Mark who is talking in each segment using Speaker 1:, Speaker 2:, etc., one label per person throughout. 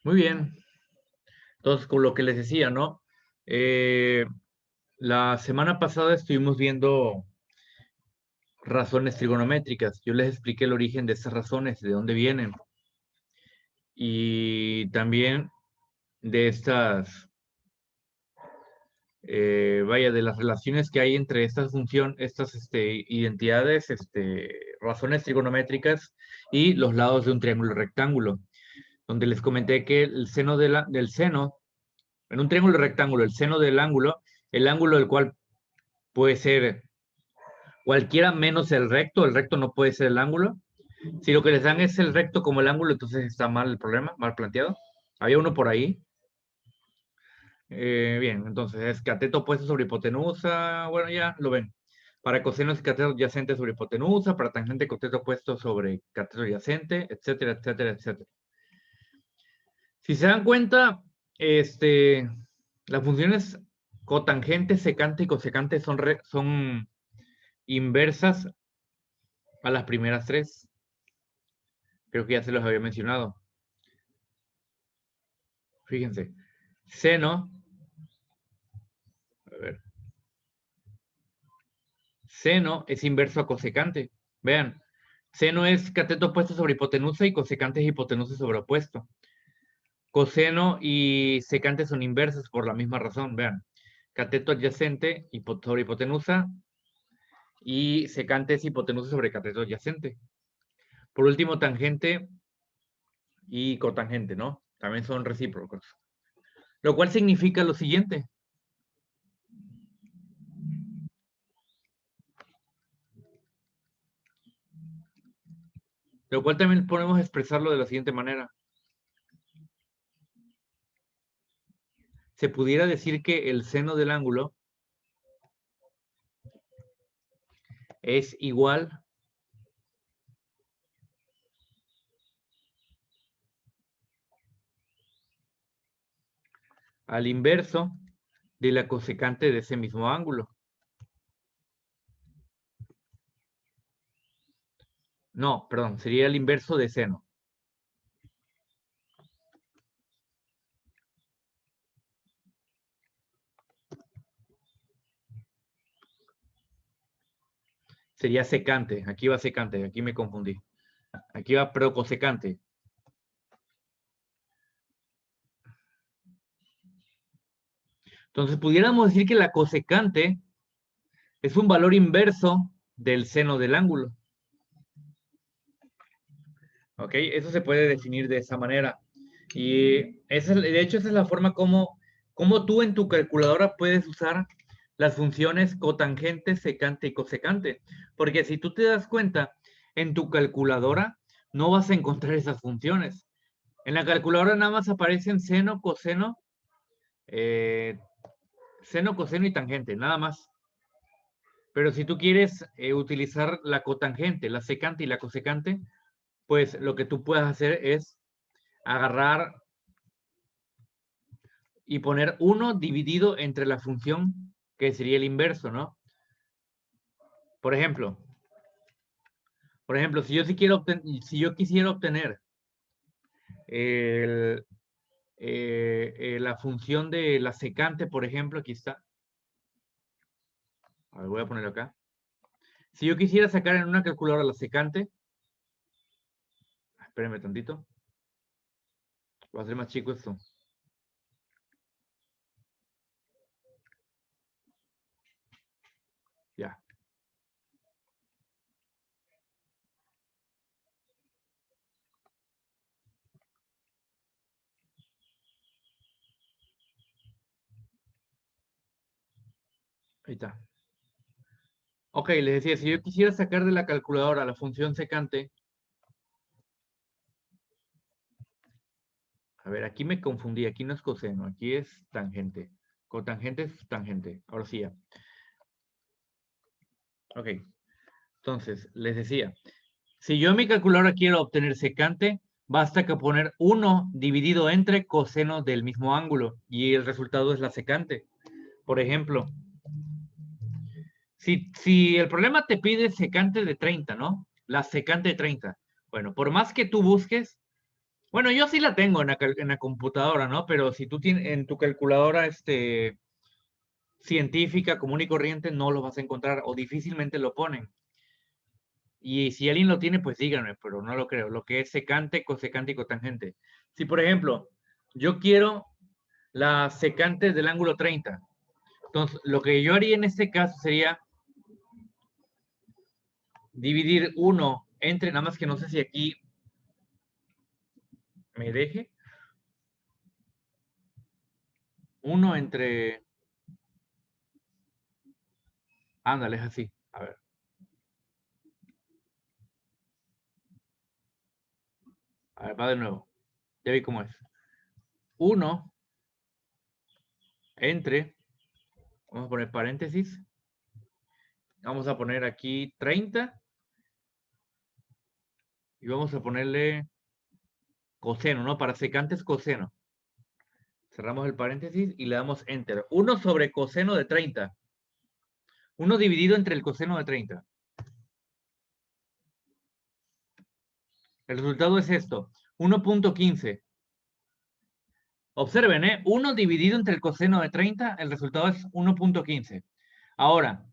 Speaker 1: Muy bien. Entonces, con lo que les decía, ¿no? Eh, la semana pasada estuvimos viendo razones trigonométricas. Yo les expliqué el origen de esas razones, de dónde vienen. Y también de estas, vaya, de las relaciones que hay entre estas estas identidades, razones trigonométricas y los lados de un triángulo rectángulo, donde les comenté que el seno del seno, en un triángulo rectángulo, el seno del ángulo, el ángulo del cual puede ser cualquiera menos el recto no puede ser el ángulo. Si lo que les dan es el recto como el ángulo, entonces está mal el problema, mal planteado. Había uno por ahí. Bien, entonces es cateto opuesto sobre hipotenusa. Bueno, ya lo ven. Para coseno es cateto adyacente sobre hipotenusa, para tangente cateto opuesto sobre cateto adyacente, etcétera, etcétera, etcétera. Si se dan cuenta, las funciones cotangente, secante y cosecante son inversas a las primeras tres. Creo que ya se los había mencionado. Fíjense, seno, a ver, seno es inverso a cosecante. Vean, seno es cateto opuesto sobre hipotenusa y cosecante es hipotenusa sobre opuesto. Coseno y secante son inversas por la misma razón. Vean, cateto adyacente sobre hipotenusa y secante es hipotenusa sobre cateto adyacente. Por último, tangente y cotangente, ¿no? También son recíprocos. Lo cual significa lo siguiente. Lo cual también podemos expresarlo de la siguiente manera. Se pudiera decir que el seno del ángulo es igual al inverso de la cosecante de ese mismo ángulo. No, perdón, sería el inverso de seno. Sería secante, aquí va secante, aquí me confundí. Aquí va procosecante. Entonces pudiéramos decir que la cosecante es un valor inverso del seno del ángulo. ¿Ok? Eso se puede definir de esa manera. Y de hecho esa es la forma como tú en tu calculadora puedes usar las funciones cotangente, secante y cosecante. Porque si tú te das cuenta, en tu calculadora no vas a encontrar esas funciones. En la calculadora nada más aparecen seno, coseno, seno, coseno y tangente, nada más. Pero si tú quieres utilizar la cotangente, la secante y la cosecante, pues lo que tú puedes hacer es agarrar y poner 1 dividido entre la función que sería el inverso, ¿no? Por ejemplo, si yo, si yo quisiera obtener el, la función de la secante, por ejemplo, aquí está. A ver, voy a ponerlo acá. Si yo quisiera sacar en una calculadora la secante, espérenme tantito. Va a ser más chico esto. Ya. Ahí está. Ok, les decía, si yo quisiera sacar de la calculadora la función secante, a ver, aquí me confundí, aquí no es coseno, aquí es tangente. Cotangente es tangente. Ahora sí ya. Ok, entonces, les decía, si yo en mi calculadora quiero obtener secante, basta que poner 1 dividido entre coseno del mismo ángulo y el resultado es la secante. Por ejemplo, si el problema te pide secante de 30, ¿no? La secante de 30. Bueno, por más que tú busques, Bueno, yo sí la tengo en la computadora, ¿no? Pero si tú tienes en tu calculadora científica común y corriente, no lo vas a encontrar o difícilmente lo ponen. Y si alguien lo tiene, pues díganme, pero no lo creo. Lo que es secante, cosecante y cotangente. Si, por ejemplo, yo quiero la secante del ángulo 30, entonces lo que yo haría en este caso sería dividir 1 entre, nada más que no sé si aquí me deje, 1 entre, ándale, es así, a ver, va de nuevo, ya vi cómo es, 1 entre, vamos a poner paréntesis, vamos a poner aquí 30 y vamos a ponerle coseno, ¿no? Para secantes coseno. Cerramos el paréntesis y le damos enter. 1 sobre coseno de 30. 1 dividido entre el coseno de 30. El resultado es esto, 1.15. Observen, 1 dividido entre el coseno de 30, el resultado es 1.15. Ahora,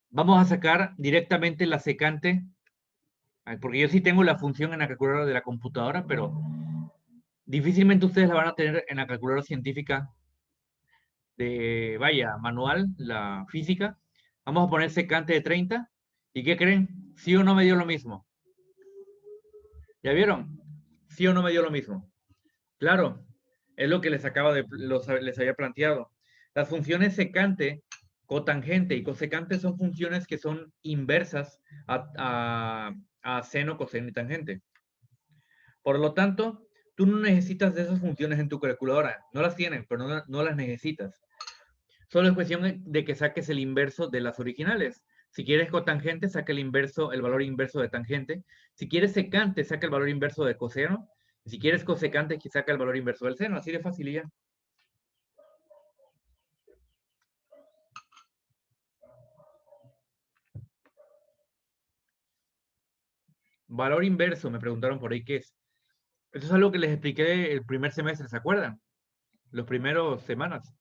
Speaker 1: vamos a sacar directamente la secante, porque yo sí tengo la función en la calculadora de la computadora, pero difícilmente ustedes la van a tener en la calculadora científica de, vaya, manual, la física. Vamos a poner secante de 30. ¿Y qué creen? ¿Sí o no me dio lo mismo? ¿Ya vieron? ¿Sí o no me dio lo mismo? Claro, es lo que les había planteado. Las funciones secante, cotangente y cosecante son funciones que son inversas a seno, coseno y tangente. Por lo tanto, tú no necesitas de esas funciones en tu calculadora. No las tienen, pero no las necesitas. Solo es cuestión de que saques el inverso de las originales. Si quieres cotangente, saca el inverso, el valor inverso de tangente. Si quieres secante, saca el valor inverso de coseno. Y si quieres cosecante, saca el valor inverso del seno. Así de fácil y ya. Valor inverso, me preguntaron por ahí qué es. Eso es algo que les expliqué el primer semestre, ¿se acuerdan? Los primeros semanas.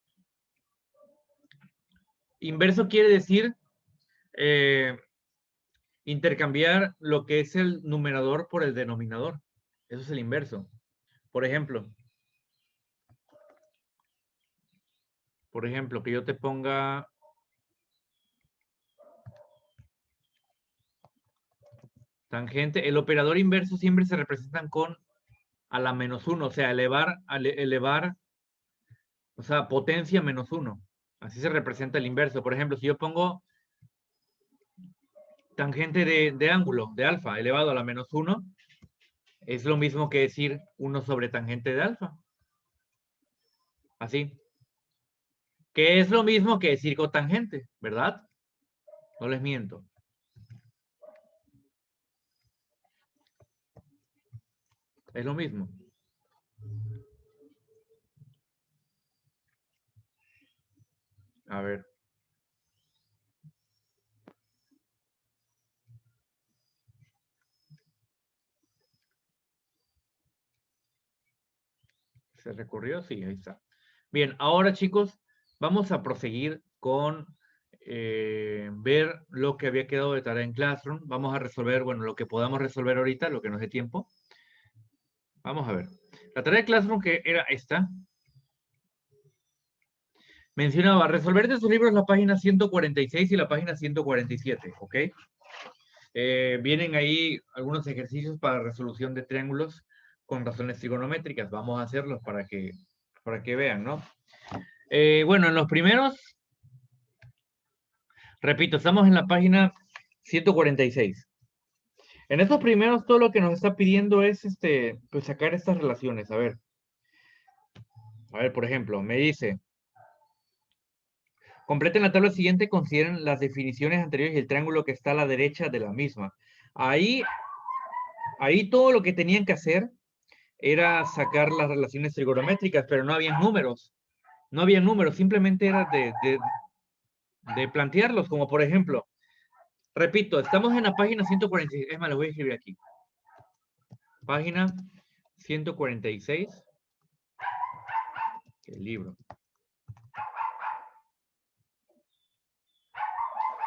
Speaker 1: Inverso quiere decir eh, intercambiar lo que es el numerador por el denominador. Eso es el inverso. Por ejemplo, que yo te ponga tangente. El operador inverso siempre se representan con a la -1, o sea, elevar, o sea, potencia -1. Así se representa el inverso. Por ejemplo, si yo pongo tangente de ángulo, de alfa, elevado a la -1, es lo mismo que decir 1 sobre tangente de alfa. Así. Que es lo mismo que decir cotangente, ¿verdad? No les miento. Es lo mismo. A ver. ¿Se recorrió? Sí, ahí está. Bien, ahora chicos, vamos a proseguir con ver lo que había quedado de tarea en Classroom. Vamos a resolver, bueno, lo que podamos resolver ahorita, lo que nos dé tiempo. Vamos a ver. La tarea de Classroom, que era esta, mencionaba resolver de sus libros la página 146 y la página 147, ¿ok? Vienen ahí algunos ejercicios para resolución de triángulos con razones trigonométricas. Vamos a hacerlos para que vean, ¿no? Bueno, en los primeros, repito, estamos en la página 146. En estos primeros, todo lo que nos está pidiendo es pues sacar estas relaciones. A ver, por ejemplo, me dice, completen la tabla siguiente y consideren las definiciones anteriores y el triángulo que está a la derecha de la misma. Ahí todo lo que tenían que hacer era sacar las relaciones trigonométricas, pero no había números. No había números, simplemente era de plantearlos, como por ejemplo, repito, estamos en la página 146, es más, lo voy a escribir aquí. Página 146. El libro.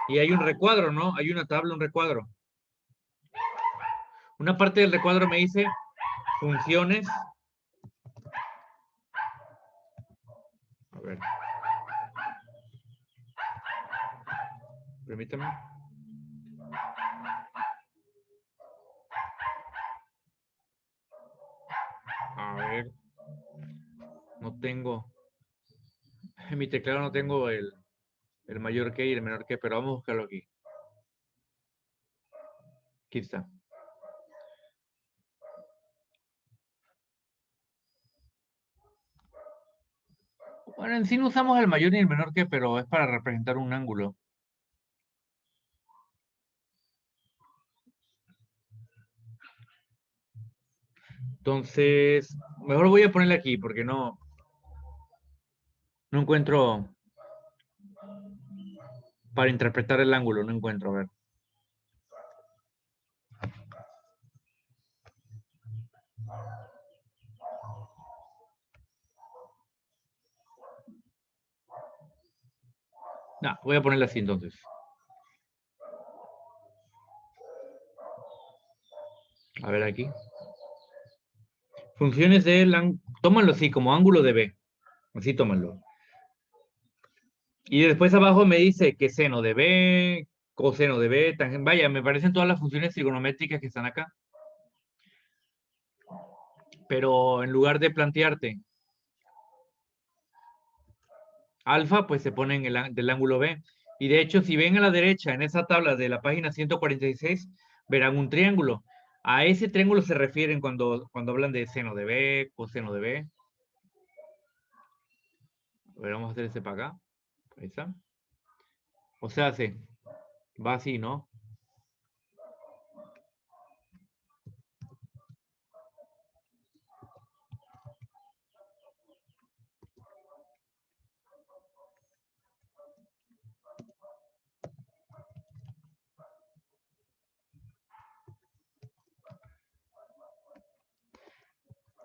Speaker 1: Y hay un recuadro, ¿no? Hay una tabla, un recuadro. Una parte del recuadro me dice funciones. A ver. Permítame. A ver. No tengo. En mi teclado no tengo el mayor que y el menor que, pero vamos a buscarlo aquí. Aquí está. Bueno, en sí no usamos el mayor ni el menor que, pero es para representar un ángulo. Entonces, mejor voy a ponerle aquí porque no encuentro para interpretar el ángulo, no encuentro, a ver. No, voy a ponerle así entonces. A ver aquí. Funciones del ángulo. Tómalo así, como ángulo de B. Así tómalo. Y después abajo me dice que seno de B, coseno de B, tangente. Vaya, me parecen todas las funciones trigonométricas que están acá. Pero en lugar de plantearte alfa, pues se pone en del ángulo B. Y de hecho, si ven a la derecha, en esa tabla de la página 146, verán un triángulo. A ese triángulo se refieren cuando hablan de seno de B, coseno de B. A ver, vamos a hacer este para acá. Ahí está. O sea, va así, ¿no?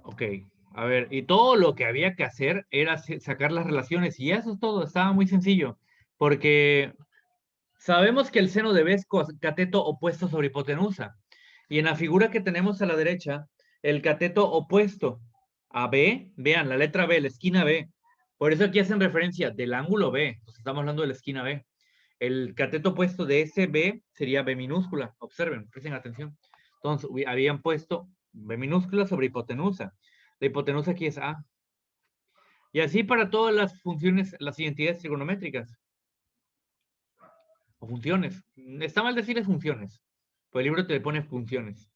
Speaker 1: Ok, a ver, y todo lo que había que hacer era sacar las relaciones, y eso es todo, estaba muy sencillo, porque sabemos que el seno de B es cateto opuesto sobre hipotenusa, y en la figura que tenemos a la derecha, el cateto opuesto a B, vean, la letra B, la esquina B, por eso aquí hacen referencia del ángulo B, pues estamos hablando de la esquina B. El cateto opuesto de ese B sería B minúscula, observen, presten atención. Entonces, habían puesto B minúscula sobre hipotenusa. La hipotenusa aquí es A. Y así para todas las funciones, las identidades trigonométricas. O funciones. Está mal decirles funciones. Pues el libro te le pone funciones.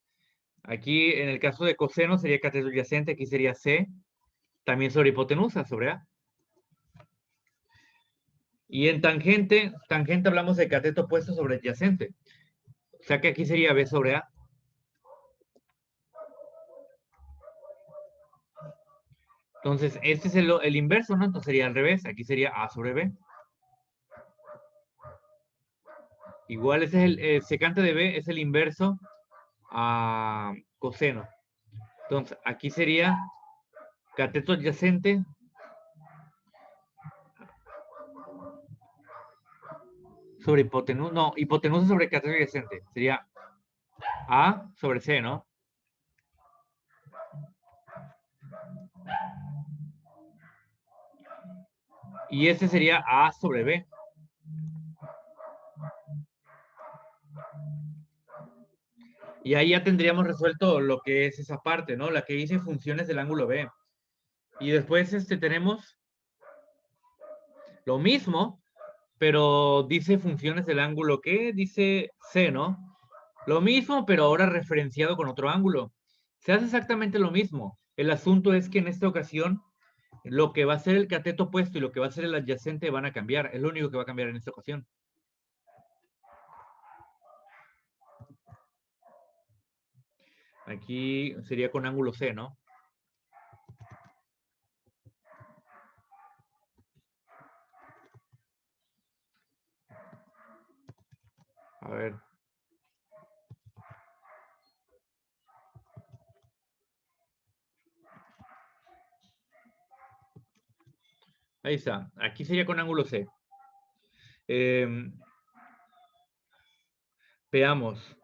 Speaker 1: Aquí, en el caso de coseno, sería cateto adyacente. Aquí sería C. También sobre hipotenusa, sobre A. Y en tangente, tangente hablamos de cateto opuesto sobre adyacente. O sea que aquí sería B sobre A. Entonces, este es el inverso, ¿no? Entonces sería al revés. Aquí sería A sobre B. Igual ese es el secante de B, es el inverso a coseno. Entonces, aquí sería cateto adyacente sobre hipotenusa. No, hipotenusa sobre cateto adyacente. Sería A sobre C, ¿no? Y este sería A sobre B. Y ahí ya tendríamos resuelto lo que es esa parte, ¿no? La que dice funciones del ángulo B. Y después tenemos lo mismo, pero dice funciones del ángulo que dice C, ¿no? Lo mismo, pero ahora referenciado con otro ángulo. Se hace exactamente lo mismo. El asunto es que en esta ocasión lo que va a ser el cateto opuesto y lo que va a ser el adyacente van a cambiar. Es lo único que va a cambiar en esta ocasión. Aquí sería con ángulo C, ¿no? A ver. Ahí está. Aquí sería con ángulo C. Veamos.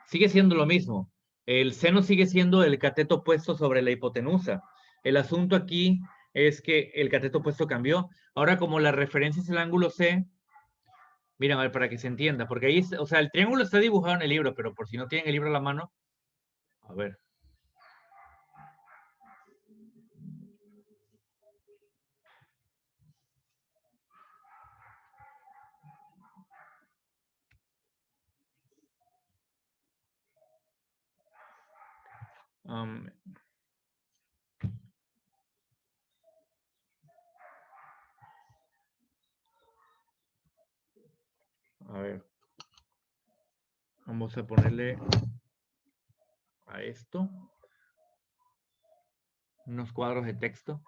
Speaker 1: Sigue siendo lo mismo. El seno sigue siendo el cateto opuesto sobre la hipotenusa. El asunto aquí es que el cateto opuesto cambió. Ahora, como la referencia es el ángulo C, miren, a ver, para que se entienda, porque ahí, o sea, el triángulo está dibujado en el libro, pero por si no tienen el libro a la mano, a ver. A ver, vamos a ponerle a esto unos cuadros de texto.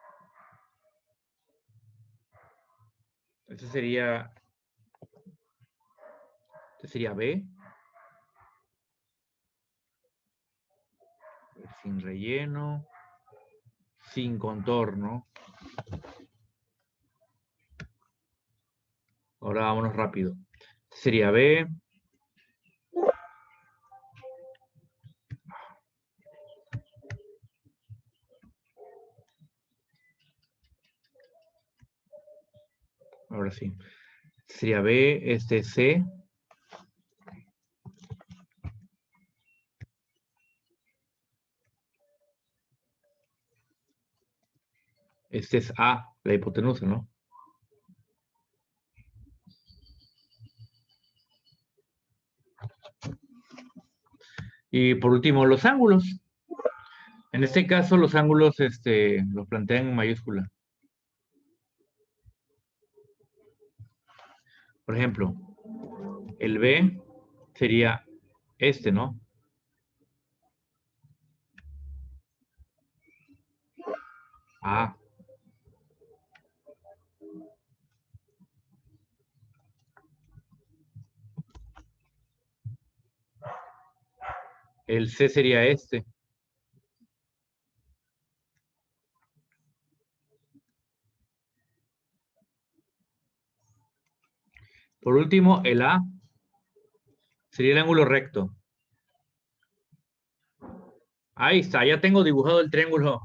Speaker 1: Este sería B, sin relleno, sin contorno. Ahora vámonos rápido. Este sería B. Ahora sí. Este sería B, este es C. Este es A, la hipotenusa, ¿no? Y por último, los ángulos. En este caso, los ángulos los plantean en mayúscula. Por ejemplo, el B sería este, ¿no? A. El C sería este. Por último, el A sería el ángulo recto. Ahí está, ya tengo dibujado el triángulo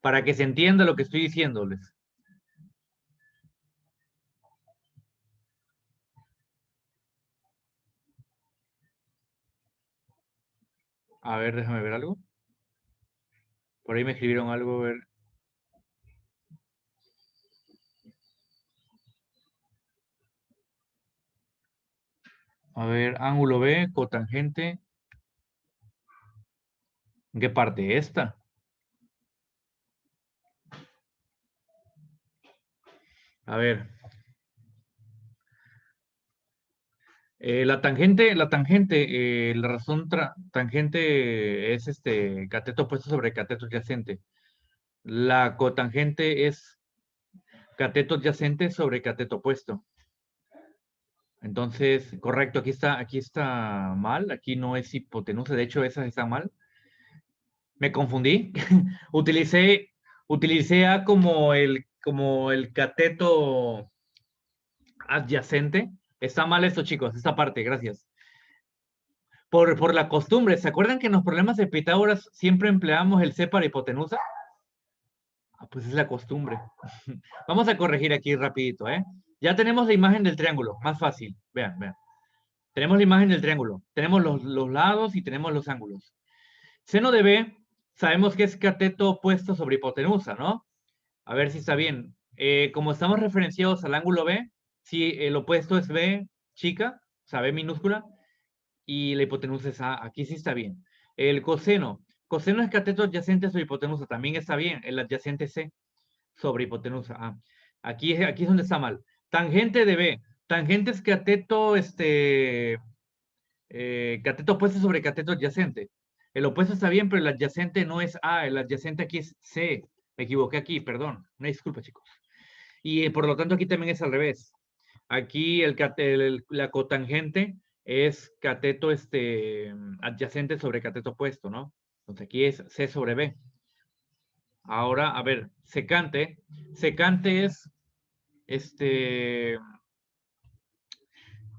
Speaker 1: para que se entienda lo que estoy diciéndoles. A ver, déjame ver algo. Por ahí me escribieron algo, a ver. A ver, ángulo B, cotangente. ¿En qué parte? Esta. A ver. La razón tangente es cateto opuesto sobre cateto adyacente. La cotangente es cateto adyacente sobre cateto opuesto. Entonces, correcto, aquí está mal, aquí no es hipotenusa, de hecho esas están mal. Me confundí. utilicé A como el cateto adyacente. Está mal esto, chicos, esta parte, gracias. Por la costumbre, ¿se acuerdan que en los problemas de Pitágoras siempre empleamos el C para hipotenusa? Ah, pues es la costumbre. Vamos a corregir aquí rapidito, ¿eh? Ya tenemos la imagen del triángulo, más fácil. Vean, vean. Tenemos la imagen del triángulo. Tenemos los lados y tenemos los ángulos. Seno de B, sabemos que es cateto opuesto sobre hipotenusa, ¿no? A ver si está bien. Como estamos referenciados al ángulo B, si el opuesto es B chica, o sea, B minúscula, y la hipotenusa es A. Aquí sí está bien. El coseno. Coseno es cateto adyacente sobre hipotenusa. También está bien. El adyacente C sobre hipotenusa A. Aquí es donde está mal. Tangente de B. Tangente es cateto, cateto opuesto sobre cateto adyacente. El opuesto está bien, pero el adyacente no es A. El adyacente aquí es C. Me equivoqué aquí, perdón. Una disculpa, chicos. Y por lo tanto aquí también es al revés. Aquí la cotangente es cateto adyacente sobre cateto opuesto, ¿no? Entonces aquí es C sobre B. Ahora, a ver, secante. Secante es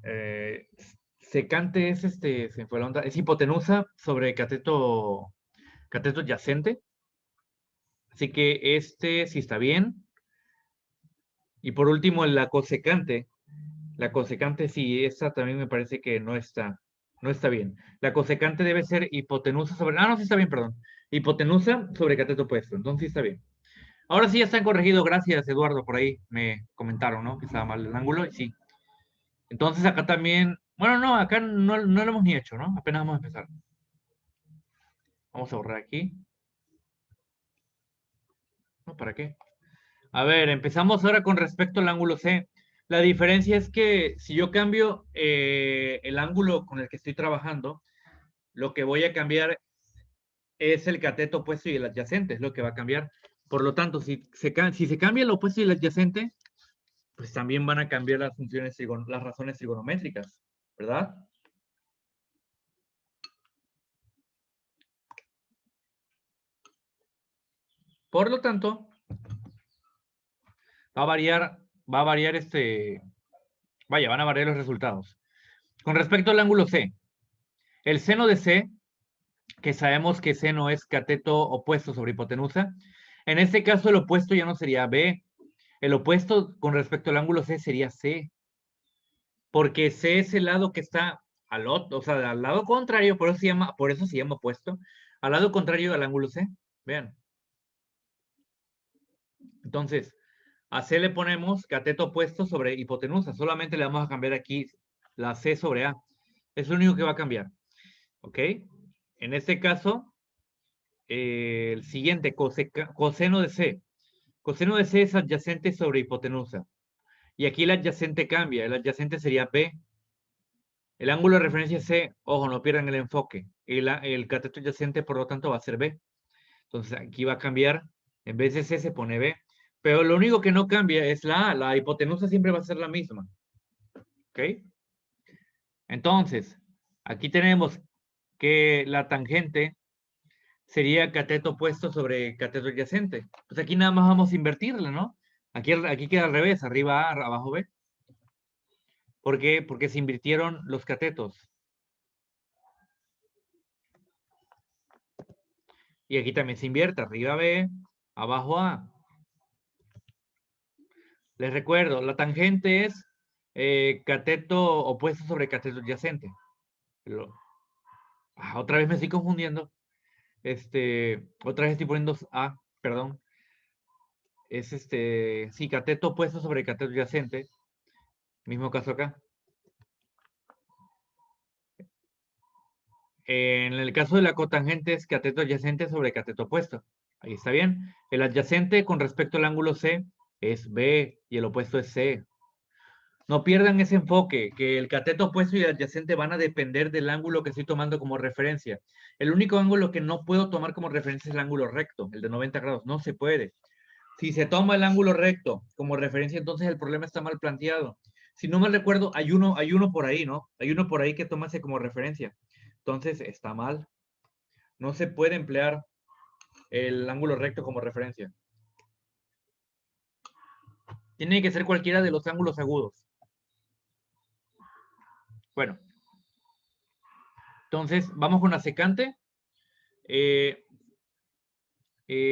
Speaker 1: eh, secante es se me fue la onda, es hipotenusa sobre cateto adyacente. Así que este sí está bien. Y por último, la cosecante. La cosecante sí, esta también me parece que no está bien. La cosecante debe ser hipotenusa sobre, no, sí está bien, perdón. Hipotenusa sobre cateto opuesto. Entonces sí está bien. Ahora sí ya están corregidos, gracias Eduardo, por ahí me comentaron, ¿no? Que estaba mal el ángulo y sí. Entonces acá también, bueno, no, acá no lo hemos ni hecho, ¿no? Apenas vamos a empezar. Vamos a borrar aquí. ¿No? ¿Para qué? A ver, empezamos ahora con respecto al ángulo C. La diferencia es que si yo cambio el ángulo con el que estoy trabajando, lo que voy a cambiar es el cateto opuesto y el adyacente, es lo que va a cambiar. Por lo tanto, si se cambia el opuesto y el adyacente, pues también van a cambiar las funciones, las razones trigonométricas, ¿verdad? Por lo tanto, va a variar vaya, van a variar los resultados. Con respecto al ángulo C, el seno de C, que sabemos que seno es cateto opuesto sobre hipotenusa, en este caso el opuesto ya no sería B, el opuesto con respecto al ángulo C sería C, porque C es el lado que está al otro, o sea, al lado contrario, por eso se llama opuesto, al lado contrario del ángulo C, vean. Entonces, a C le ponemos cateto opuesto sobre hipotenusa. Solamente le vamos a cambiar aquí la C sobre A. Es lo único que va a cambiar. ¿Ok? En este caso, el siguiente, coseno de C. Coseno de C es adyacente sobre hipotenusa. Y aquí el adyacente cambia. El adyacente sería B. El ángulo de referencia es C. Ojo, no pierdan el enfoque. El cateto adyacente, por lo tanto, va a ser B. Entonces, aquí va a cambiar. En vez de C se pone B. Pero lo único que no cambia es la A. La hipotenusa siempre va a ser la misma. ¿Ok? Entonces, aquí tenemos que la tangente sería cateto opuesto sobre cateto adyacente. Pues aquí nada más vamos a invertirla, ¿no? Aquí queda al revés, arriba A, abajo B. ¿Por qué? Porque se invirtieron los catetos. Y aquí también se invierte, arriba B, abajo A. Les recuerdo, la tangente es cateto opuesto sobre cateto adyacente. Otra vez me estoy confundiendo. Otra vez estoy poniendo A, perdón. Es sí, cateto opuesto sobre cateto adyacente. Mismo caso acá. En el caso de la cotangente es cateto adyacente sobre cateto opuesto. Ahí está bien. El adyacente con respecto al ángulo C es B y el opuesto es C. No pierdan ese enfoque, que el cateto opuesto y el adyacente van a depender del ángulo que estoy tomando como referencia. El único ángulo que no puedo tomar como referencia es el ángulo recto, el de 90 grados. No se puede. Si se toma el ángulo recto como referencia, entonces el problema está mal planteado. Si no mal recuerdo, hay uno por ahí, ¿no? Hay uno por ahí que toma ese como referencia. Entonces está mal. No se puede emplear el ángulo recto como referencia. Tiene que ser cualquiera de los ángulos agudos. Bueno, entonces vamos con la secante. Eh,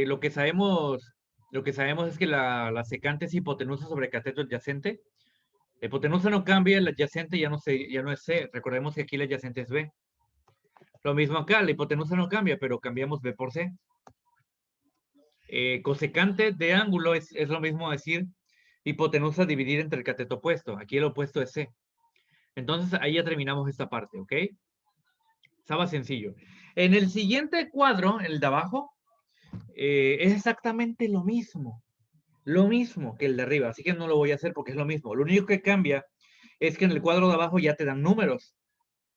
Speaker 1: lo que sabemos, es que la secante es hipotenusa sobre cateto adyacente. La hipotenusa no cambia, el adyacente ya no es C. Recordemos que aquí el adyacente es B. Lo mismo acá, la hipotenusa no cambia, pero cambiamos B por C. Cosecante de ángulo es lo mismo decir hipotenusa dividida entre el cateto opuesto. Aquí el opuesto es C. Entonces ahí ya terminamos esta parte, ¿ok? Estaba sencillo. En el siguiente cuadro, el de abajo, es exactamente lo mismo que el de arriba, así que no lo voy a hacer porque es lo mismo. Lo único que cambia es que en el cuadro de abajo ya te dan números.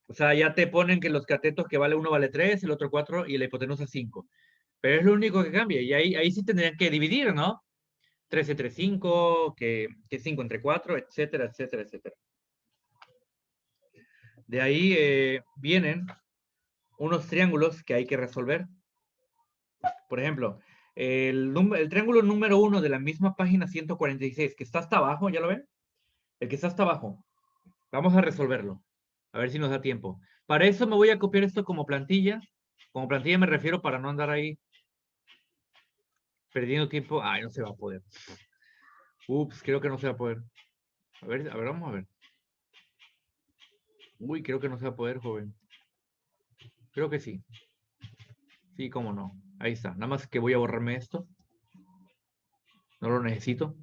Speaker 1: O sea, ya te ponen que los catetos que vale uno vale 3, el otro 4 y la hipotenusa 5. Pero es lo único que cambia. Y ahí sí tendrían que dividir, ¿no? 3 entre 5, que 5 entre 4, etcétera, etcétera, etcétera. De ahí vienen unos triángulos que hay que resolver. Por ejemplo, El triángulo número 1 de la misma página 146, que está hasta abajo, ¿ya lo ven? El que está hasta abajo. Vamos a resolverlo. A ver si nos da tiempo. Para eso me voy a copiar esto como plantilla. Como plantilla me refiero para no andar ahí perdiendo tiempo. Ay, no se va a poder. Ups, creo que no se va a poder. A ver, vamos a ver. Uy, creo que no se va a poder, joven. Creo que sí. Sí, cómo no. Ahí está. Nada más que voy a borrarme esto. No lo necesito.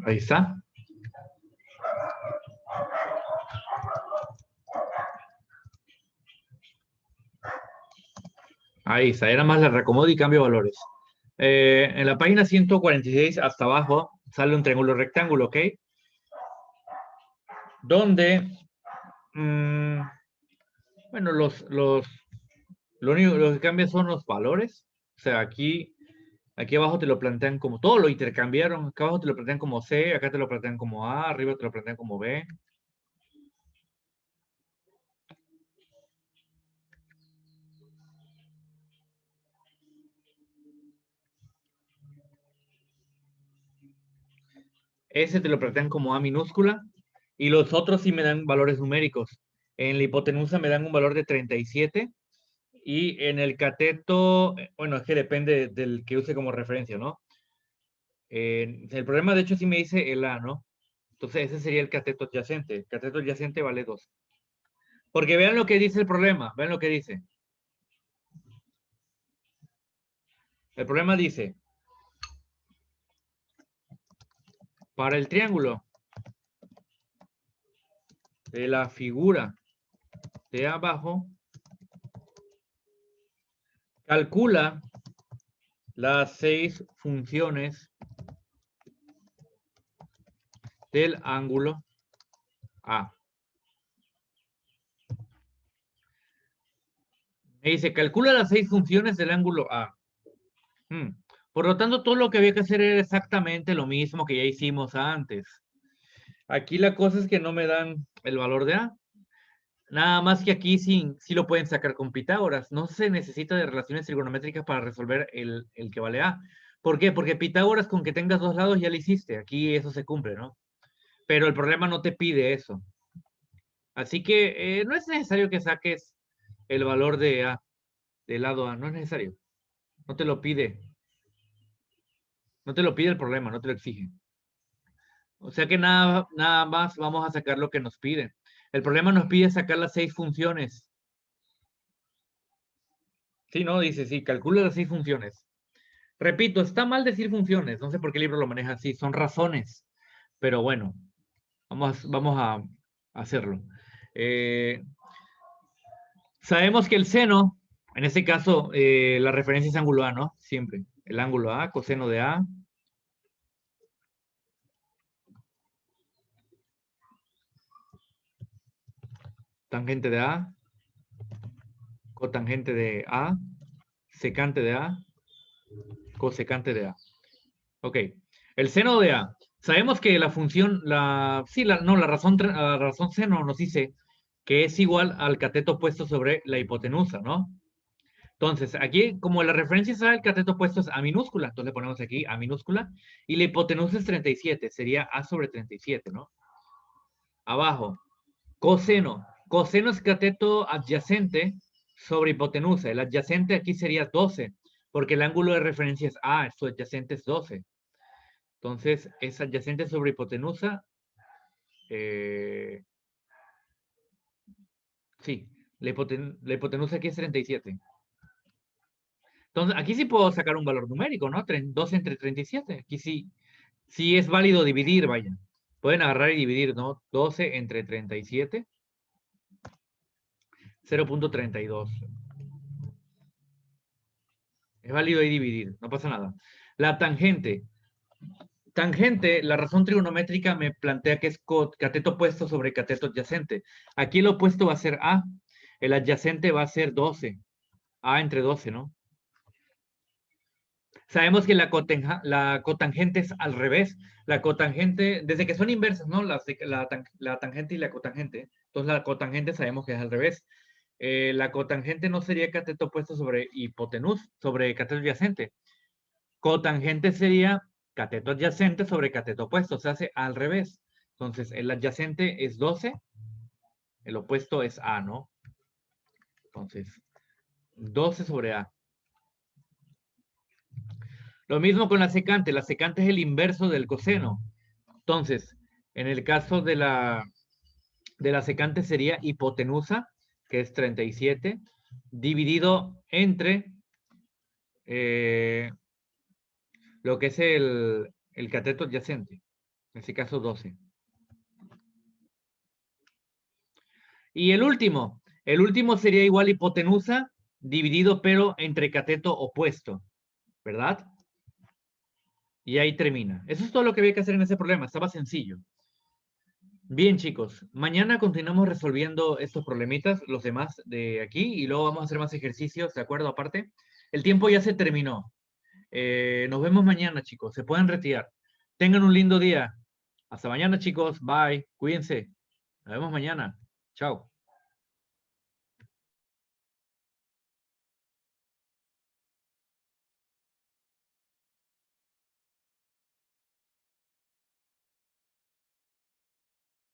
Speaker 1: Ahí está. Ahí está. Era más la reacomodo y cambio valores. En la página 146 hasta abajo sale un triángulo rectángulo, ¿ok? Donde, bueno, lo único lo que cambia son los valores. O sea, aquí abajo te lo plantean como, todo lo intercambiaron. Acá abajo te lo plantean como C, acá te lo plantean como A, arriba te lo plantean como B. Ese te lo plantean como A minúscula. Y los otros sí me dan valores numéricos. En la hipotenusa me dan un valor de 37. Y en el cateto, bueno, es que depende del que use como referencia, ¿no? El problema, de hecho, sí me dice el A, ¿no? Entonces, ese sería el cateto adyacente. El cateto adyacente vale 2. Porque vean lo que dice el problema. Vean lo que dice. El problema dice, para el triángulo de la figura de abajo, calcula las 6 funciones del ángulo A. Me dice, calcula las 6 funciones del ángulo A. Por lo tanto, todo lo que había que hacer era exactamente lo mismo que ya hicimos antes. Aquí la cosa es que no me dan el valor de A. Nada más que aquí sí lo pueden sacar con Pitágoras. No se necesita de relaciones trigonométricas para resolver el que vale A. ¿Por qué? Porque Pitágoras con que tengas dos lados ya lo hiciste. Aquí eso se cumple, ¿no? Pero el problema no te pide eso. Así que no es necesario que saques el valor de A, del lado A. No es necesario. No te lo pide. No te lo pide el problema, no te lo exige. O sea que nada más vamos a sacar lo que nos pide. El problema nos pide sacar las 6 funciones. Sí, ¿no? Dice, sí, calcula las 6 funciones. Repito, está mal decir funciones. No sé por qué el libro lo maneja así. Son razones. Pero bueno, vamos a hacerlo. Sabemos que el seno, en este caso, la referencia es ángulo A, ¿no? Siempre. El ángulo A, coseno de A. Tangente de A. Cotangente de A. Secante de A. Cosecante de A. Ok. El seno de A. Sabemos que la función, la razón seno nos dice que es igual al cateto puesto sobre la hipotenusa, ¿no? Entonces, aquí, como la referencia es el cateto puesto es A minúscula, entonces le ponemos aquí A minúscula, y la hipotenusa es 37, sería A sobre 37, ¿no? Abajo, coseno. Coseno es cateto adyacente sobre hipotenusa. El adyacente aquí sería 12, porque el ángulo de referencia es A, su adyacente es 12. Entonces, es adyacente sobre hipotenusa. Sí, la hipotenusa aquí es 37. Entonces, aquí sí puedo sacar un valor numérico, ¿no? 12 entre 37. Aquí sí es válido dividir, vaya. Pueden agarrar y dividir, ¿no? 12 entre 37. 0.32. Es válido ahí dividir, no pasa nada. La tangente. Tangente, la razón trigonométrica me plantea que es cateto opuesto sobre cateto adyacente. Aquí el opuesto va a ser A. el adyacente va a ser 12. A entre 12, ¿no? Sabemos que la cotangente es al revés. La cotangente, desde que son inversas, ¿no? La tangente y la cotangente. Entonces la cotangente sabemos que es al revés. La cotangente no sería cateto opuesto sobre hipotenusa, sobre cateto adyacente. Cotangente sería cateto adyacente sobre cateto opuesto. Se hace al revés. Entonces el adyacente es 12, el opuesto es A, ¿no? Entonces, 12 sobre A. Lo mismo con la secante. La secante es el inverso del coseno. Entonces, en el caso de la secante sería hipotenusa, que es 37, dividido entre lo que es el cateto adyacente. En este caso, 12. Y el último sería igual hipotenusa dividido pero entre cateto opuesto, ¿verdad? Y ahí termina. Eso es todo lo que había que hacer en ese problema. Estaba sencillo. Bien, chicos. Mañana continuamos resolviendo estos problemitas, los demás de aquí, y luego vamos a hacer más ejercicios, ¿de acuerdo? Aparte, el tiempo ya se terminó. Nos vemos mañana, chicos. Se pueden retirar. Tengan un lindo día. Hasta mañana, chicos. Bye. Cuídense. Nos vemos mañana. Chao.